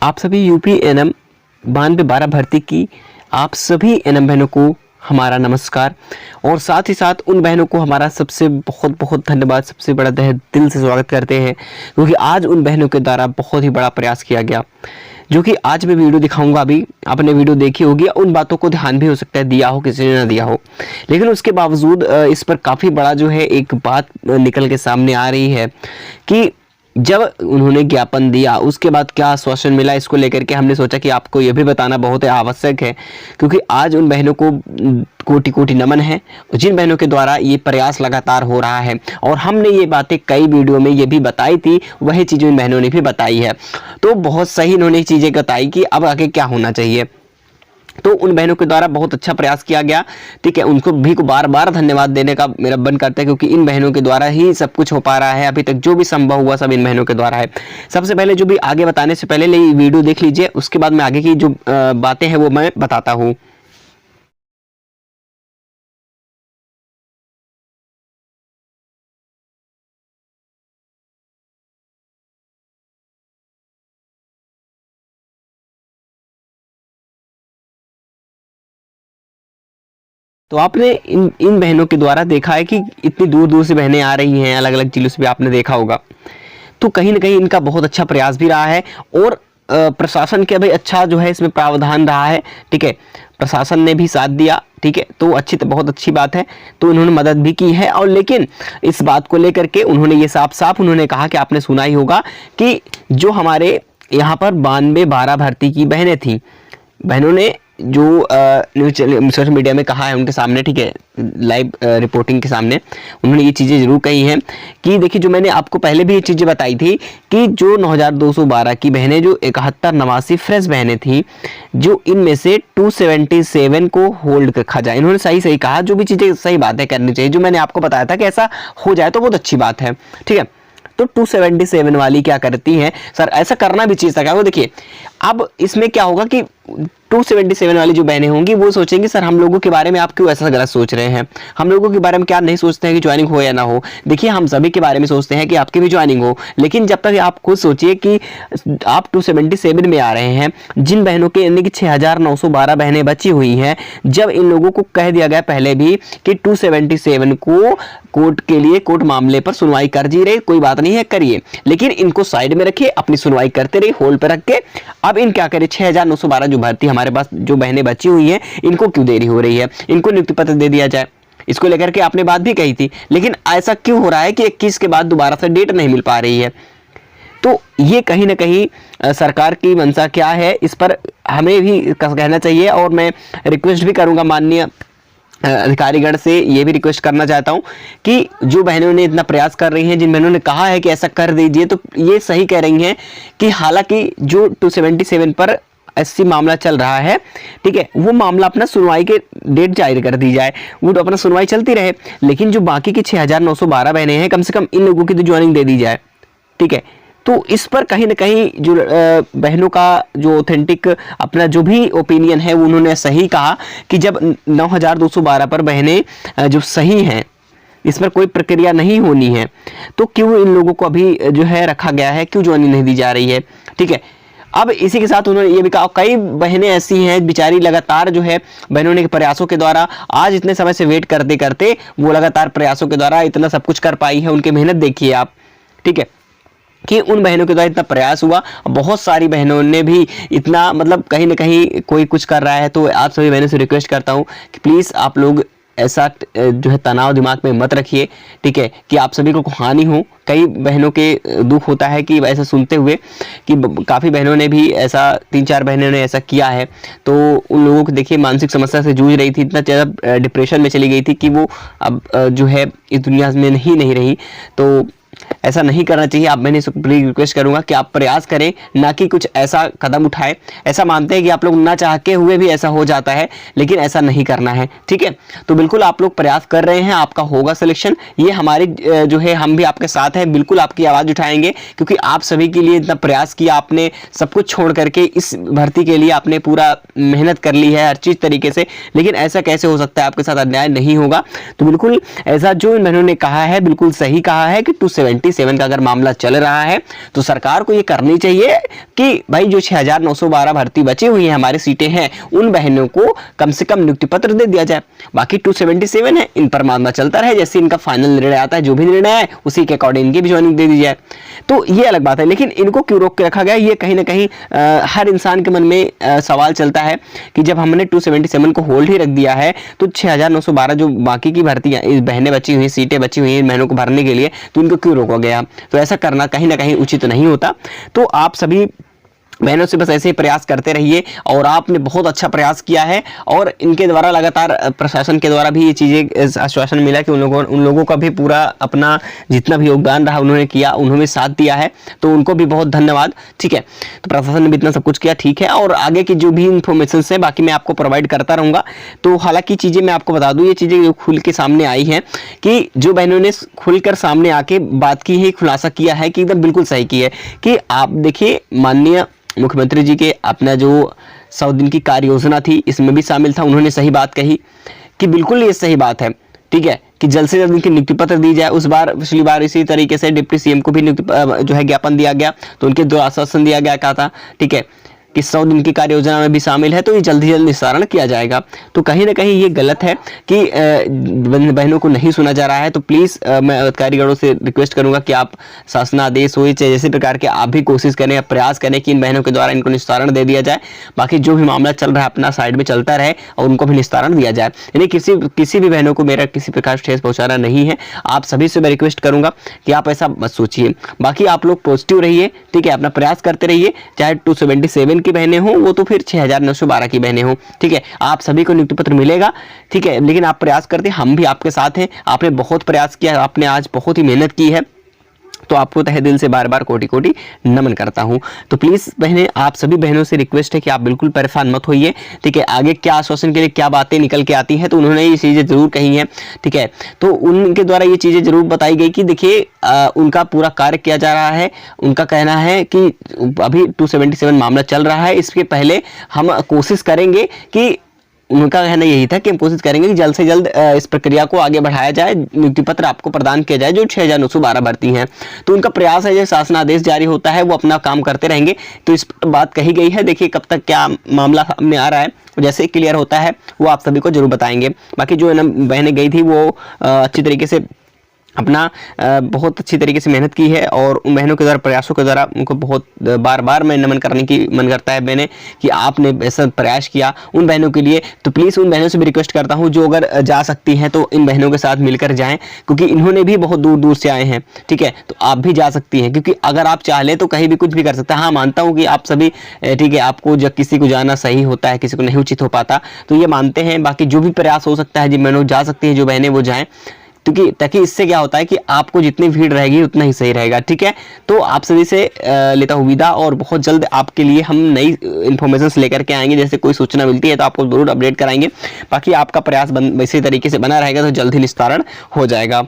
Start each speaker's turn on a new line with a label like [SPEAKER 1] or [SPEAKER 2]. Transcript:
[SPEAKER 1] आप सभी UP NM 9212 भर्ती की आप सभी एनएम बहनों को हमारा नमस्कार। और साथ ही साथ उन बहनों को हमारा सबसे बहुत बहुत धन्यवाद, सबसे बड़ा दिल से स्वागत करते हैं, क्योंकि आज उन बहनों के द्वारा बहुत ही बड़ा प्रयास किया गया, जो कि आज मैं वीडियो दिखाऊंगा। अभी आपने वीडियो देखी होगी, उन बातों को ध्यान भी हो सकता है दिया हो, किसी ने ना दिया हो, लेकिन उसके बावजूद इस पर काफ़ी बड़ा जो है एक बात निकल के सामने आ रही है कि जब उन्होंने ज्ञापन दिया उसके बाद क्या आश्वासन मिला, इसको लेकर के हमने सोचा कि आपको यह भी बताना बहुत ही आवश्यक है, क्योंकि आज उन बहनों को कोटि कोटि नमन है जिन बहनों के द्वारा ये प्रयास लगातार हो रहा है। और हमने ये बातें कई वीडियो में ये भी बताई थी, वही चीज़ें इन बहनों ने भी बताई है, तो बहुत सही इन्होंने चीज़ें बताई कि अब आगे क्या होना चाहिए। तो उन बहनों के द्वारा बहुत अच्छा प्रयास किया गया, ठीक है। उनको भी को बार बार धन्यवाद देने का मेरा मन करता है, क्योंकि इन बहनों के द्वारा ही सब कुछ हो पा रहा है। अभी तक जो भी संभव हुआ सब इन बहनों के द्वारा है। सबसे पहले जो भी आगे बताने से पहले ये वीडियो देख लीजिए, उसके बाद मैं आगे की जो बातें हैं वो मैं बताता हूँ। तो आपने इन बहनों के द्वारा देखा है कि इतनी दूर दूर से बहनें आ रही हैं, अलग अलग जिलों से भी आपने देखा होगा। तो कहीं ना कहीं इनका बहुत अच्छा प्रयास भी रहा है, और प्रशासन के भाई अच्छा जो है इसमें प्रावधान रहा है, ठीक है। प्रशासन ने भी साथ दिया, ठीक है, तो बहुत अच्छी बात है। तो उन्होंने मदद भी की है। और लेकिन इस बात को लेकर के उन्होंने ये साफ साफ उन्होंने कहा कि आपने सुना ही होगा कि जो हमारे यहाँ पर 9212 भर्ती की बहनें थी, बहनों ने जो न्यूज़ सोशल मीडिया में कहा है उनके सामने, ठीक है, लाइव रिपोर्टिंग के सामने उन्होंने ये चीज़ें ज़रूर कही हैं कि देखिए, जो मैंने आपको पहले भी ये चीज़ें बताई थी कि जो 9212 की बहनें, जो 7189 फ्रेश बहनें थी, जो इनमें से 277 को होल्ड रखा जाए। इन्होंने सही कहा, जो भी चीज़ें सही बात है करनी चाहिए। जो मैंने आपको बताया था कि ऐसा हो जाए तो बहुत अच्छी बात है, ठीक है। तो 277 वाली क्या करती हैं, सर ऐसा करना भी चाहिए था क्या? वो देखिए, अब इसमें क्या होगा कि 277 वाली जो बहनें होंगी वो सोचेंगी, सर हम लोगों के बारे में आप क्यों ऐसा गलत सोच रहे हैं, हम लोगों के बारे में क्या नहीं सोचते हैं कि ज्वाइनिंग हो या ना हो। देखिए, हम सभी के बारे में सोचते हैं कि आपकी भी ज्वाइनिंग हो, लेकिन जब तक आप खुद सोचिए कि आप 277 में आ रहे हैं, जिन बहनों के यानी कि 6912 बहनें बची हुई हैं, जब इन लोगों को कह दिया गया पहले भी कि 277 को कोर्ट के लिए, कोर्ट मामले पर सुनवाई कर जी रहे, कोई बात नहीं है, करिए, लेकिन इनको साइड में रखिए, अपनी सुनवाई करते रहिए, होल्ड पर रख के। अब इन क्या करें, 6912 जो भर्ती हमारे पास जो बहनें बची हुई हैं, इनको क्यों देरी हो रही है, इनको नियुक्ति पत्र दे दिया जाए। इसको लेकर के आपने बात भी कही थी, लेकिन ऐसा क्यों हो रहा है कि 21 के बाद दोबारा से डेट नहीं मिल पा रही है। तो ये कहीं ना कहीं सरकार की मंशा क्या है, इस पर हमें भी कहना चाहिए। और मैं रिक्वेस्ट भी करूंगा माननीय अधिकारीगण से, ये भी रिक्वेस्ट करना चाहता हूं कि जो बहनों ने इतना प्रयास कर रही हैं, जिन बहनों ने कहा है कि ऐसा कर दीजिए, तो ये सही कह रही हैं कि हालांकि जो 277 पर एससी मामला चल रहा है, ठीक है, वो मामला अपना सुनवाई के डेट जारी कर दी जाए, वो तो अपना सुनवाई चलती रहे, लेकिन जो बाकी की 6912 बहनें हैं, कम से कम इन लोगों की तो ज्वाइनिंग दे दी जाए, ठीक है। तो इस पर कहीं ना कहीं जो बहनों का जो ऑथेंटिक अपना जो भी ओपिनियन है, वो उन्होंने सही कहा कि जब 9212 पर बहनें जो सही हैं, इस पर कोई प्रक्रिया नहीं होनी है, तो क्यों इन लोगों को अभी जो है रखा गया है, क्यों ज्वाइनिंग नहीं दी जा रही है, ठीक है। अब इसी के साथ उन्होंने ये भी कहा, कई बहनें ऐसी हैं बेचारी लगातार जो है बहनों ने प्रयासों के द्वारा आज इतने समय से वेट करते करते वो लगातार प्रयासों के द्वारा इतना सब कुछ कर पाई है, उनकी मेहनत देखिए आप, ठीक है, कि उन बहनों के द्वारा इतना प्रयास हुआ। बहुत सारी बहनों ने भी इतना, मतलब कहीं ना कहीं कोई कुछ कर रहा है, तो आप सभी बहनों से रिक्वेस्ट करता हूं कि प्लीज़ आप लोग ऐसा जो है तनाव दिमाग में मत रखिए, ठीक है, कि आप सभी को हानि हो। कई बहनों के दुख होता है कि ऐसा सुनते हुए कि काफ़ी बहनों ने भी ऐसा, 3-4 बहनों ने ऐसा किया है, तो उन लोगों को देखिए मानसिक समस्या से जूझ रही थी, इतना ज़्यादा डिप्रेशन में चली गई थी कि वो अब जो है इस दुनिया में नहीं रही। तो ऐसा नहीं करना चाहिए। आप, मैंने प्लीज रिक्वेस्ट करूंगा कि आप प्रयास करें, ना कि कुछ ऐसा कदम उठाएं। ऐसा मानते हैं कि आप लोग ना चाह के हुए भी ऐसा हो जाता है, लेकिन ऐसा नहीं करना है, ठीक है। तो बिल्कुल आप लोग प्रयास कर रहे हैं, आपका होगा सिलेक्शन, ये हमारी जो है, हम भी आपके साथ हैं, बिल्कुल आपकी आवाज़ उठाएंगे, क्योंकि आप सभी के लिए इतना प्रयास किया, आपने सब कुछ छोड़ करके इस भर्ती के लिए आपने पूरा मेहनत कर ली है हर चीज़ तरीके से, लेकिन ऐसा कैसे हो सकता है, आपके साथ अन्याय नहीं होगा। तो बिल्कुल ऐसा जो इन बहनों ने कहा है, बिल्कुल सही कहा है कि 277 277 का अगर मामला चल रहा है तो सरकार को ये करनी चाहिए कि भाई जो 6912 भर्ती बची हुई है, हमारी सीटें हैं, उन बहनों को कम से कम नियुक्ति पत्र दे दिया जाए। बाकी 277 है, इन पर मामला चलता रहे, जैसे इनका फाइनल निर्णय आता है, जो भी निर्णय है उसी के अकॉर्डिंग इनकी भी ज्वाइनिंग दे दी जाए। तो ये अलग बात है, लेकिन इनको क्यों रोक के रखा गया, ये कहीं ना कहीं हर इंसान के मन में सवाल चलता है कि जब हमने 277 को होल्ड ही रख दिया है तो 6912 जो बाकी की भर्तियां, इस बहनें बची हुई, सीटें बची हुई इन बहनों को भरने के लिए, तो इनको क्यों रोका गया। तो ऐसा करना कहीं ना कहीं उचित नहीं होता। तो आप सभी बहनों से बस ऐसे ही प्रयास करते रहिए, और आपने बहुत अच्छा प्रयास किया है, और इनके द्वारा लगातार प्रशासन के द्वारा भी ये चीज़ें आश्वासन मिला कि उन लोगों का भी पूरा अपना जितना भी योगदान रहा उन्होंने किया, उन्होंने साथ दिया है, तो उनको भी बहुत धन्यवाद। ठीक है, तो प्रशासन ने भी इतना सब कुछ किया, ठीक है। और आगे की जो भी इन्फॉर्मेशन है बाकी मैं आपको प्रोवाइड करता रहूँगा। तो हालांकि चीज़ें मैं आपको बता दूँ, ये चीज़ें जो खुल के सामने आई हैं कि जो बहनों ने खुलकर सामने आके बात की है, खुलासा किया है कि एकदम बिल्कुल सही की है कि आप देखिए, माननीय मुख्यमंत्री जी के अपना जो 100 दिन की कार्य योजना थी, इसमें भी शामिल था। उन्होंने सही बात कही कि बिल्कुल ये सही बात है, ठीक है, कि जल्द से जल्द इनकी नियुक्ति पत्र दी जाए। उस बार पिछली बार इसी तरीके से डिप्टी सीएम को भी नियुक्ति जो है ज्ञापन दिया गया, तो उनके दो आश्वासन दिया गया, कहा था ठीक है कि 100 दिन की कार्य योजना में भी शामिल है, तो ये जल्द ही जल्द निस्तारण किया जाएगा। तो कहीं ना कहीं ये गलत है कि बहनों को नहीं सुना जा रहा है। तो प्लीज़ मैं अधिकारीगणों से रिक्वेस्ट करूंगा कि आप शासनादेश हो चाहे जैसे प्रकार के आप भी कोशिश करें, प्रयास करें कि इन बहनों के द्वारा इनको निस्तारण दे दिया जाए। बाकी जो भी मामला चल रहा है अपना साइड में चलता रहे और उनको भी निस्तारण दिया जाए। यानी किसी भी बहनों को मेरा किसी प्रकार से ठेस पहुँचाना नहीं है। आप सभी से मैं रिक्वेस्ट करूँगा कि आप ऐसा मत सोचिए। बाकी आप लोग पॉजिटिव रहिए, ठीक है, अपना प्रयास करते रहिए, चाहे 277 की बहनें हों, वो तो फिर 6912 की बहनें हों, ठीक है, आप सभी को नियुक्ति पत्र मिलेगा, ठीक है। लेकिन आप प्रयास करते, हम भी आपके साथ हैं। आपने बहुत प्रयास किया, आपने आज बहुत ही मेहनत की है, तो आपको तहे दिल से बार बार कोटि कोटि नमन करता हूं। तो प्लीज़ बहनें, आप सभी बहनों से रिक्वेस्ट है कि आप बिल्कुल परेशान मत होइए, ठीक है। आगे क्या आश्वासन के लिए क्या बातें निकल के आती हैं, तो उन्होंने ये चीज़ें जरूर कही हैं, ठीक है। तो उनके द्वारा ये चीज़ें जरूर बताई गई कि देखिए उनका पूरा कार्य किया जा रहा है। उनका कहना है कि अभी 277 मामला चल रहा है, इसके पहले हम कोशिश करेंगे कि, उनका कहना यही था कि हम कोशिश करेंगे कि जल्द से जल्द इस प्रक्रिया को आगे बढ़ाया जाए, नियुक्ति पत्र आपको प्रदान किया जाए जो 6912 भर्ती हैं। तो उनका प्रयास है, जैसे शासनादेश जारी होता है वो अपना काम करते रहेंगे। तो इस पर बात कही गई है, देखिए कब तक क्या मामला सामने आ रहा है, जैसे क्लियर होता है वो आप सभी को जरूर बताएंगे। बाकी जो बहनें गई थी वो अच्छी तरीके से अपना बहुत अच्छी तरीके से मेहनत की है, और उन बहनों के द्वारा प्रयासों के द्वारा उनको बहुत बार बार मैं नमन करने की मन करता है मैंने कि आपने ऐसा प्रयास किया उन बहनों के लिए। तो प्लीज़ उन बहनों से भी रिक्वेस्ट करता हूं जो अगर जा सकती हैं तो इन बहनों के साथ मिलकर जाएं, क्योंकि इन्होंने भी बहुत दूर दूर से आए हैं, ठीक है। तो आप भी जा सकती हैं, क्योंकि अगर आप चाह लें तो कहीं भी कुछ भी कर सकते हैं। हाँ, मानता हूँ कि आप सभी ठीक है, आपको जब किसी को जाना सही होता है, किसी को नहीं उचित हो पाता, तो ये मानते हैं। बाकी जो भी प्रयास हो सकता है, जिन बहनों जा सकती हैं, जो बहनें वो जाएँ, क्योंकि ताकि इससे क्या होता है कि आपको जितनी भीड़ रहेगी उतना ही सही रहेगा, ठीक है। तो आप सभी से लेता हूँ विदा, और बहुत जल्द आपके लिए हम नई इन्फॉर्मेशंस लेकर के आएंगे। जैसे कोई सूचना मिलती है तो आपको जरूर अपडेट कराएंगे। बाकी आपका प्रयास इसी तरीके से बना रहेगा तो जल्द ही निस्तारण हो जाएगा।